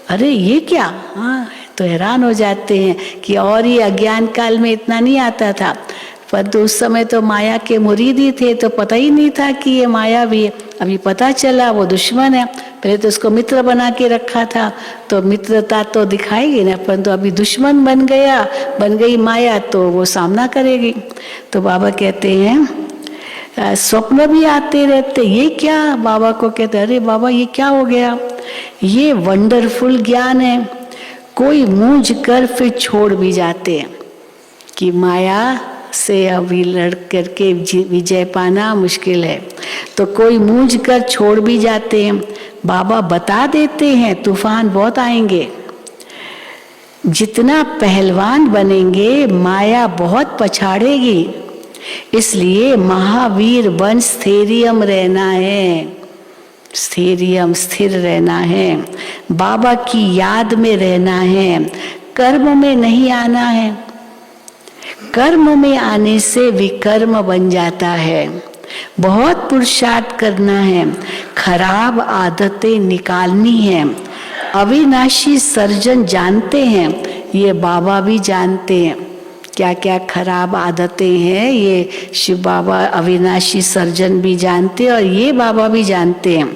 अरे ये क्या, हाँ, तो हैरान हो जाते हैं कि और ये अज्ञान काल में इतना नहीं आता था। पर तो उस समय तो माया के मुरीद ही थे, तो पता ही नहीं था कि ये माया भी है। अभी पता चला वो दुश्मन है, पहले तो उसको मित्र बना के रखा था, तो मित्रता तो दिखाएगी ना, परंतु अभी दुश्मन बन गई माया, तो वो सामना करेगी। तो बाबा कहते हैं स्वप्न भी आते रहते, ये क्या, बाबा को कहते अरे बाबा ये क्या हो गया, ये वंडरफुल ज्ञान है। कोई मूंझ कर फिर छोड़ भी जाते हैं कि माया से अभी लड़ करके विजय पाना मुश्किल है, तो कोई मूंझ कर छोड़ भी जाते हैं। बाबा बता देते हैं तूफान बहुत आएंगे, जितना पहलवान बनेंगे माया बहुत पछाड़ेगी, इसलिए महावीर बन स्थैर्यम रहना है, स्थैर्यम स्थिर रहना है, बाबा की याद में रहना है, कर्म में नहीं आना है। कर्म में आने से विकर्म बन जाता है, बहुत पुरुषार्थ करना है, खराब आदतें निकालनी है। अविनाशी सर्जन जानते हैं, ये बाबा भी जानते हैं क्या क्या खराब आदतें हैं, ये शिव बाबा अविनाशी सर्जन भी जानते हैं और ये बाबा भी जानते हैं।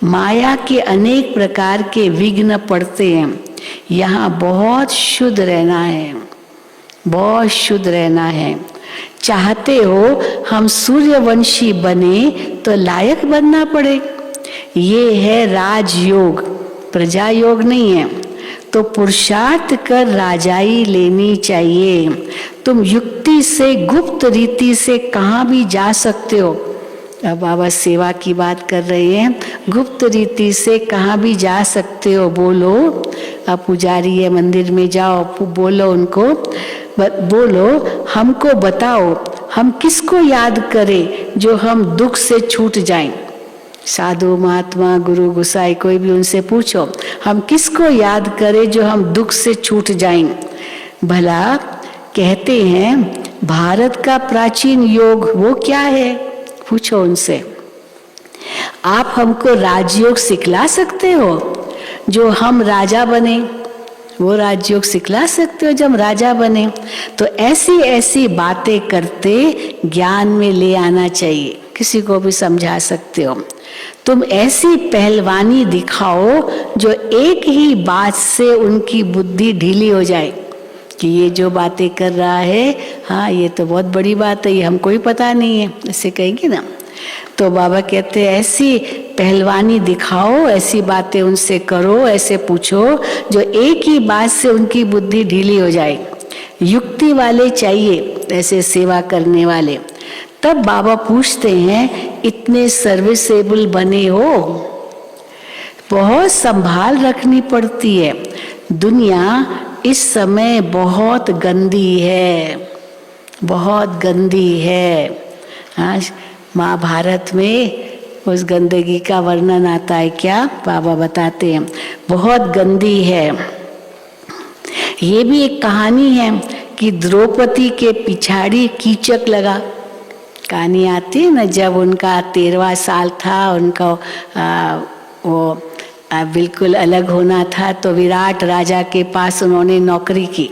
माया के अनेक प्रकार के विघ्न पड़ते हैं, यहाँ बहुत शुद्ध रहना है, बहुत शुद्ध रहना है। चाहते हो हम सूर्यवंशी बने तो लायक बनना पड़े, ये है राजयोग, प्रजा योग नहीं है। तो पुरुषार्थ कर राजाई लेनी चाहिए। तुम युक्ति से गुप्त रीति से कहाँ भी जा सकते हो। अब बाबा सेवा की बात कर रहे हैं, गुप्त रीति से कहाँ भी जा सकते हो। बोलो, अब पुजारी है मंदिर में जाओ, बोलो उनको, बोलो हमको बताओ हम किसको याद करें जो हम दुख से छूट जाएं। साधु महात्मा गुरु गुसाई कोई भी उनसे पूछो, हम किसको याद करें जो हम दुख से छूट जाएं। भला कहते हैं भारत का प्राचीन योग वो क्या है, पूछो उनसे। आप हमको राजयोग सिखला सकते हो जो हम राजा बने, वो राजयोग सिखला सकते हो जब हम राजा बने। तो ऐसी ऐसी बातें करते ज्ञान में ले आना चाहिए, किसी को भी समझा सकते हो। तुम ऐसी पहलवानी दिखाओ जो एक ही बात से उनकी बुद्धि ढीली हो जाए कि ये जो बातें कर रहा है, हाँ ये तो बहुत बड़ी बात है, ये हमको ही पता नहीं है, ऐसे कहेंगे ना। तो बाबा कहते हैं ऐसी पहलवानी दिखाओ, ऐसी बातें उनसे करो, ऐसे पूछो जो एक ही बात से उनकी बुद्धि ढीली हो जाए। युक्ति वाले चाहिए, ऐसे सेवा करने वाले। तब बाबा पूछते हैं इतने सर्विसेबल बने हो, बहुत संभाल रखनी पड़ती है। दुनिया इस समय बहुत गंदी है, बहुत गंदी है। हाँ, महाभारत में उस गंदगी का वर्णन आता है क्या, बाबा बताते हैं बहुत गंदी है। ये भी एक कहानी है कि द्रौपदी के पिछाड़ी कीचक लगा। कहानी आती है ना, जब उनका 13वां साल था, उनका बिल्कुल अलग होना था, तो विराट राजा के पास उन्होंने नौकरी की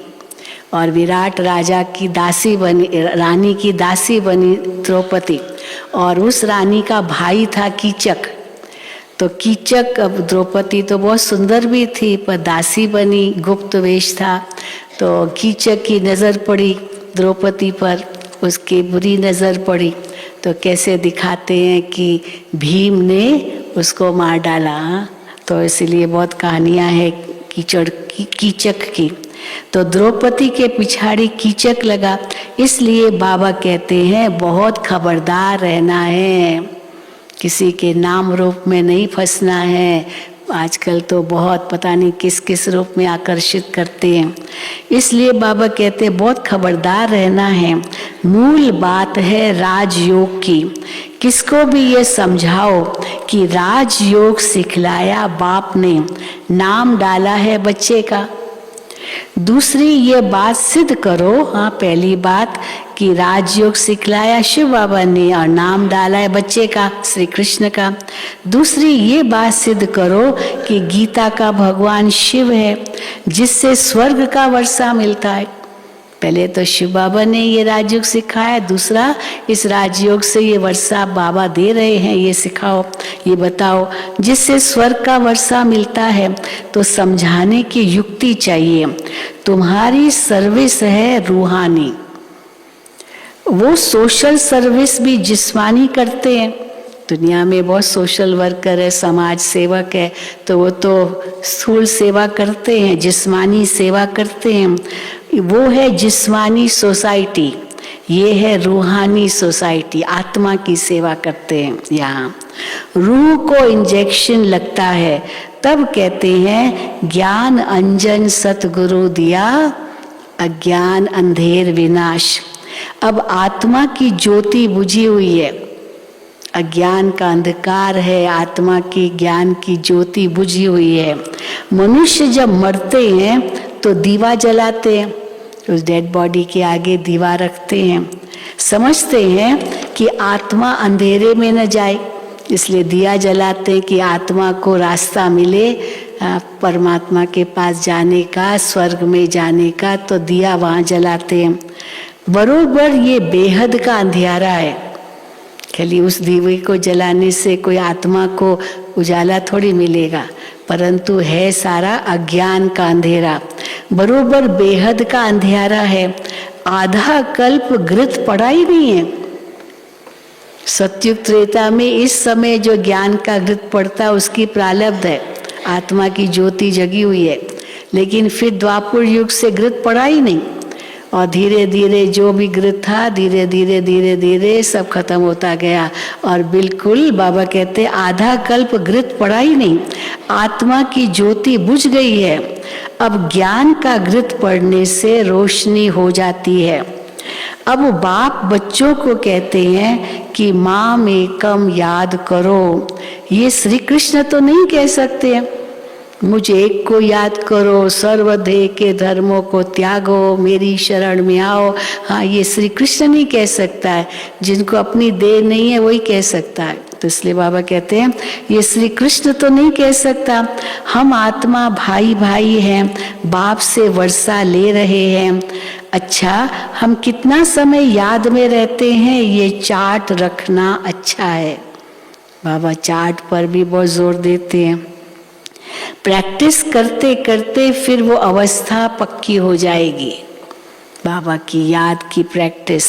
और विराट राजा की दासी बनी, रानी की दासी बनी द्रौपदी। और उस रानी का भाई था कीचक। तो कीचक, अब द्रौपदी तो बहुत सुंदर भी थी पर दासी बनी, गुप्त वेश था। तो कीचक की नज़र पड़ी द्रौपदी पर, उसकी बुरी नज़र पड़ी। तो कैसे दिखाते हैं कि भीम ने उसको मार डाला। तो इसलिए बहुत कहानियाँ हैं कीचक की। तो द्रौपदी के पिछाड़ी कीचक लगा, इसलिए बाबा कहते हैं बहुत खबरदार रहना है किसी के नाम रूप में नहीं फंसना है। आजकल तो बहुत पता नहीं किस किस रूप में आकर्षित करते हैं। इसलिए बाबा कहते हैं बहुत खबरदार रहना है। मूल बात है राजयोग की। किसको भी ये समझाओ कि राजयोग सिखलाया बाप ने, नाम डाला है बच्चे का। दूसरी ये बात सिद्ध करो, हाँ पहली बात कि राजयोग सिखलाया शिव बाबा ने और नाम डाला है बच्चे का, श्री कृष्ण का। दूसरी ये बात सिद्ध करो कि गीता का भगवान शिव है, जिससे स्वर्ग का वर्षा मिलता है। पहले तो शिव बाबा ने ये राजयोग सिखाया, दूसरा इस राजयोग से ये वर्षा बाबा दे रहे हैं, ये सिखाओ, ये बताओ, जिससे स्वर्ग का वर्षा मिलता है। तो समझाने की युक्ति चाहिए। तुम्हारी सर्विस है रूहानी, वो सोशल सर्विस भी जिस्मानी करते हैं। दुनिया में बहुत सोशल वर्कर है, समाज सेवक है, तो वो तो स्थूल सेवा करते हैं, जिस्मानी सेवा करते हैं। वो है जिस्मानी सोसाइटी, ये है रूहानी सोसाइटी, आत्मा की सेवा करते हैं। यहाँ रूह को इंजेक्शन लगता है, तब कहते हैं ज्ञान अंजन सतगुरु दिया, अज्ञान अंधेर विनाश। अब आत्मा की ज्योति बुझी हुई है, अज्ञान का अंधकार है, आत्मा की ज्ञान की ज्योति बुझी हुई है। मनुष्य जब मरते हैं तो दीवा जलाते हैं, उस डेड बॉडी के आगे दीवा रखते हैं, समझते हैं कि आत्मा अंधेरे में न जाए, इसलिए दिया जलाते हैं कि आत्मा को रास्ता मिले परमात्मा के पास जाने का, स्वर्ग में जाने का। तो दिया वहाँ जलाते हैं। बरोबर ये बेहद का अंधियारा है। खाली उस दीवे को जलाने से कोई आत्मा को उजाला थोड़ी मिलेगा, परंतु है सारा अज्ञान का अंधेरा। बरोबर बेहद का अंधियारा है। आधा कल्प घृत पड़ा ही नहीं है। सतयुग त्रेता में इस समय जो ज्ञान का घृत पड़ता उसकी प्रारब्ध है, आत्मा की ज्योति जगी हुई है। लेकिन फिर द्वापर युग से घृत पड़ा ही नहीं, और धीरे धीरे जो भी घृत था धीरे धीरे धीरे धीरे सब खत्म होता गया। और बिल्कुल बाबा कहते आधा कल्प घृत पड़ा ही नहीं, आत्मा की ज्योति बुझ गई है। अब ज्ञान का घृत पड़ने से रोशनी हो जाती है। अब बाप बच्चों को कहते हैं कि माम एकम याद करो। ये श्री कृष्ण तो नहीं कह सकते हैं मुझे एक को याद करो, सर्वदेह के धर्मों को त्यागो, मेरी शरण में आओ। हाँ, ये श्री कृष्ण नहीं कह सकता है, जिनको अपनी देह नहीं है वही कह सकता है। तो इसलिए बाबा कहते हैं ये श्री कृष्ण तो नहीं कह सकता। हम आत्मा भाई भाई हैं, बाप से वर्षा ले रहे हैं। अच्छा, हम कितना समय याद में रहते हैं ये चार्ट रखना अच्छा है। बाबा चार्ट पर भी बहुत जोर देते हैं। प्रैक्टिस करते करते फिर वो अवस्था पक्की हो जाएगी। बाबा की याद की प्रैक्टिस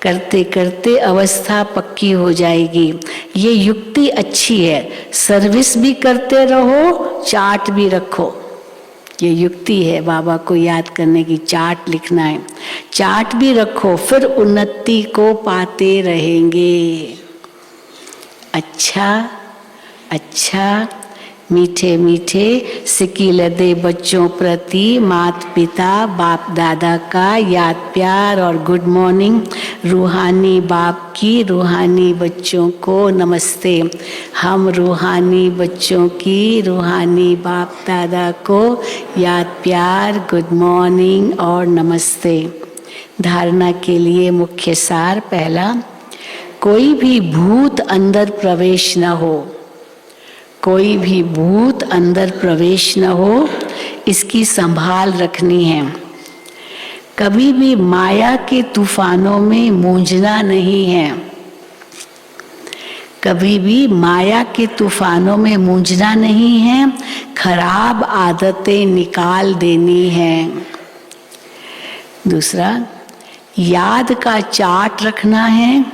करते करते अवस्था पक्की हो जाएगी। ये युक्ति अच्छी है। सर्विस भी करते रहो, चार्ट भी रखो। ये युक्ति है बाबा को याद करने की। चार्ट लिखना है, चार्ट भी रखो, फिर उन्नति को पाते रहेंगे। अच्छा अच्छा, मीठे मीठे सिक्की लदे बच्चों प्रति माता पिता बाप दादा का याद प्यार और गुड मॉर्निंग। रूहानी बाप की रूहानी बच्चों को नमस्ते। हम रूहानी बच्चों की रूहानी बाप दादा को याद प्यार, गुड मॉर्निंग और नमस्ते। धारणा के लिए मुख्य सार पहला, कोई भी भूत अंदर प्रवेश न हो, कोई भी भूत अंदर प्रवेश न हो, इसकी संभाल रखनी है। कभी भी माया के तूफानों में मूंझना नहीं है, कभी भी माया के तूफानों में मूंझना नहीं है। खराब आदतें निकाल देनी है। दूसरा, याद का चार्ट रखना है,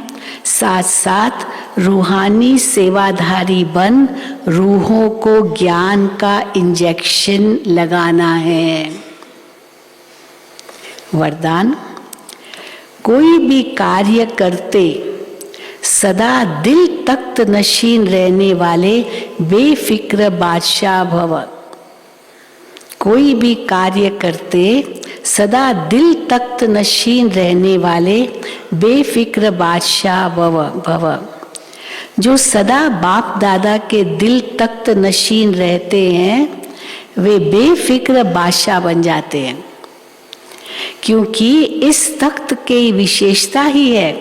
साथ साथ रूहानी सेवाधारी बन रूहों को ज्ञान का इंजेक्शन लगाना है। वरदान, कोई भी कार्य करते सदा दिल तख्त नशीन रहने वाले बेफिक्र बादशाह भव। कोई भी कार्य करते सदा दिल तख्त नशीन रहने वाले बेफिक्र बादशाह भव। जो सदा बाप दादा के दिल तख्त नशीन रहते हैं वे बेफिक्र बादशाह बन जाते हैं, क्योंकि इस तख्त की विशेषता ही है।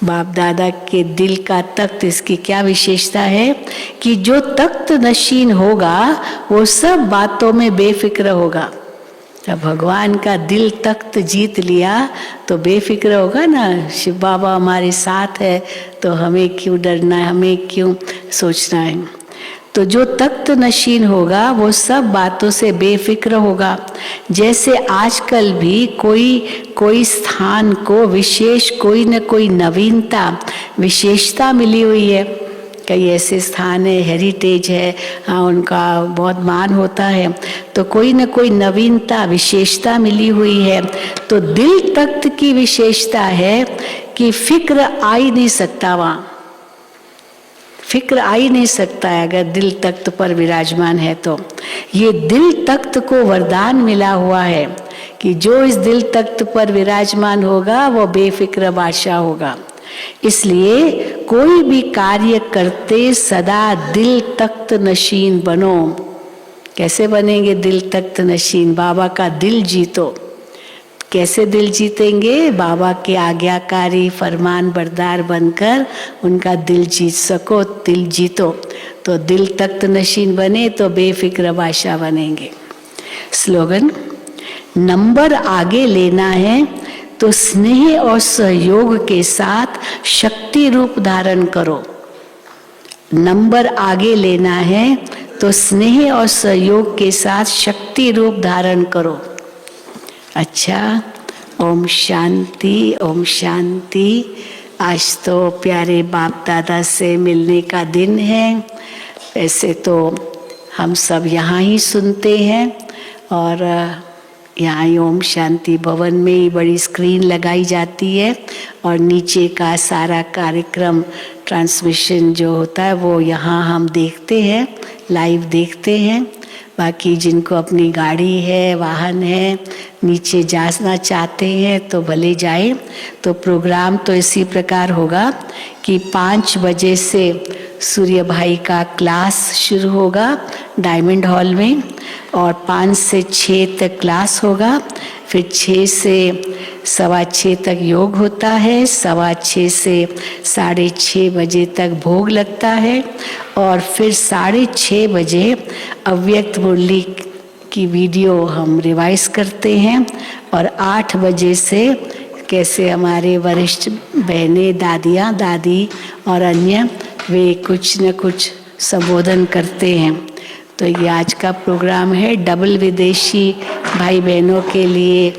बाप दादा के दिल का तख्त, इसकी क्या विशेषता है कि जो तख्त नशीन होगा वो सब बातों में बेफिक्र होगा। जब भगवान का दिल तख्त जीत लिया तो बेफिक्र होगा ना, शिव बाबा हमारे साथ है तो हमें क्यों डरना है, हमें क्यों सोचना है। तो जो तख्त नशीन होगा वो सब बातों से बेफिक्र होगा। जैसे आजकल भी कोई स्थान को विशेष कोई न कोई नवीनता विशेषता मिली हुई है। कई ऐसे स्थान है, हेरिटेज है, हाँ उनका बहुत मान होता है, तो कोई न कोई नवीनता विशेषता मिली हुई है। तो दिल तख्त की विशेषता है कि फिक्र आ ही नहीं सकता, वहाँ फिक्र आ ही नहीं सकता है अगर दिल तख्त पर विराजमान है। तो ये दिल तख्त को वरदान मिला हुआ है कि जो इस दिल तख्त पर विराजमान होगा वो बेफिक्र बादशाह होगा। इसलिए कोई भी कार्य करते सदा दिल तख्त नशीन बनो। कैसे बनेंगे दिल तख्त नशीन? बाबा का दिल जीतो। कैसे दिल जीतेंगे? बाबा के आज्ञाकारी फरमान बरदार बनकर उनका दिल जीत सको, दिल जीतो। तो दिल तख्त नशीन बने तो बेफिक्र बादशाह बनेंगे। स्लोगन, नंबर आगे लेना है तो स्नेह और सहयोग के साथ शक्ति रूप धारण करो। नंबर आगे लेना है तो स्नेह और सहयोग के साथ शक्ति रूप धारण करो। अच्छा, ओम शांति, ओम शांति। आज तो प्यारे बाप दादा से मिलने का दिन है। वैसे तो हम सब यहाँ ही सुनते हैं और यहाँ ही ओम शांति भवन में ही बड़ी स्क्रीन लगाई जाती है और नीचे का सारा कार्यक्रम ट्रांसमिशन जो होता है वो यहाँ हम देखते हैं, लाइव देखते हैं। बाकी जिनको अपनी गाड़ी है, वाहन है, नीचे जाना चाहते हैं तो भले जाए। तो प्रोग्राम तो इसी प्रकार होगा कि 5 बजे से सूर्य भाई का क्लास शुरू होगा डायमंड हॉल में और 5 से 6 तक क्लास होगा। फिर 6 से 6:15 तक योग होता है, 6:15 से 6:30 बजे तक भोग लगता है और फिर 6:30 बजे अव्यक्त मुरली की वीडियो हम रिवाइज करते हैं और 8 बजे से कैसे हमारे वरिष्ठ बहनें, दादियाँ, दादी और अन्य वे कुछ न कुछ संबोधन करते हैं। तो ये आज का प्रोग्राम है डबल विदेशी भाई बहनों के लिए।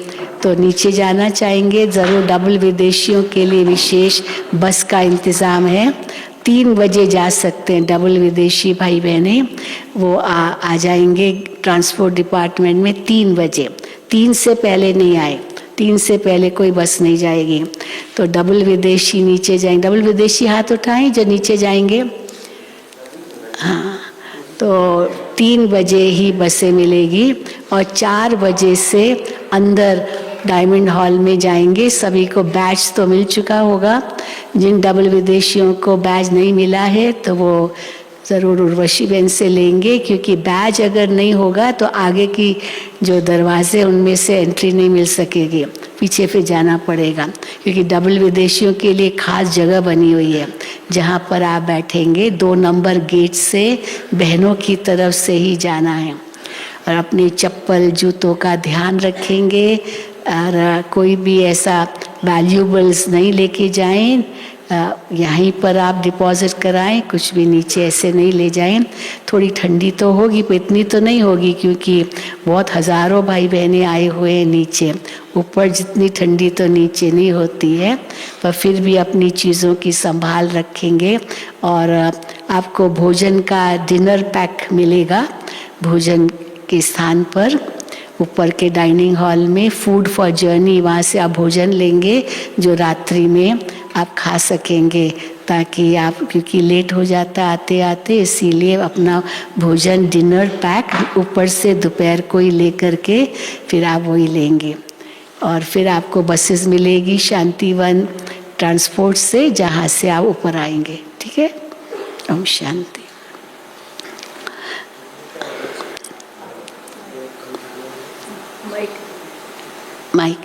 तो नीचे जाना चाहेंगे ज़रूर, डबल विदेशियों के लिए विशेष बस का इंतज़ाम है। 3 बजे जा सकते हैं डबल विदेशी भाई बहनें, वो आ जाएंगे ट्रांसपोर्ट डिपार्टमेंट में 3 बजे। 3 से पहले नहीं आए, 3 से पहले कोई बस नहीं जाएगी। तो डबल विदेशी नीचे जाएंगे। डबल विदेशी हाथ उठाएं जो नीचे जाएंगे। हाँ, तो 3 बजे ही बसें मिलेगी और 4 बजे से अंदर डायमंड हॉल में जाएंगे। सभी को बैच तो मिल चुका होगा। जिन डबल विदेशियों को बैच नहीं मिला है तो वो ज़रूर उर्वशी बहन से लेंगे, क्योंकि बैच अगर नहीं होगा तो आगे की जो दरवाजे उनमें से एंट्री नहीं मिल सकेगी, पीछे फिर जाना पड़ेगा। क्योंकि डबल विदेशियों के लिए खास जगह बनी हुई है जहाँ पर आप बैठेंगे। 2 नंबर गेट से बहनों की तरफ से ही जाना है और अपनी चप्पल जूतों का ध्यान रखेंगे और कोई भी ऐसा वैल्यूबल्स नहीं लेके जाएं। यहीं पर आप डिपॉजिट कराएं, कुछ भी नीचे ऐसे नहीं ले जाएं। थोड़ी ठंडी तो होगी पर इतनी तो नहीं होगी, क्योंकि बहुत हज़ारों भाई बहनें आए हुए हैं नीचे। ऊपर जितनी ठंडी तो नीचे नहीं होती है, पर फिर भी अपनी चीज़ों की संभाल रखेंगे। और आपको भोजन का डिनर पैक मिलेगा भोजन के स्थान पर, ऊपर के डाइनिंग हॉल में फूड फॉर जर्नी, वहाँ से आप भोजन लेंगे जो रात्रि में आप खा सकेंगे, ताकि आप, क्योंकि लेट हो जाता आते आते, इसीलिए अपना भोजन डिनर पैक ऊपर से दोपहर को ही ले करके फिर आप वही लेंगे। और फिर आपको बसेस मिलेगी शांतिवन ट्रांसपोर्ट से, जहाँ से आप ऊपर आएंगे। ठीक है, ओम शांति। माइक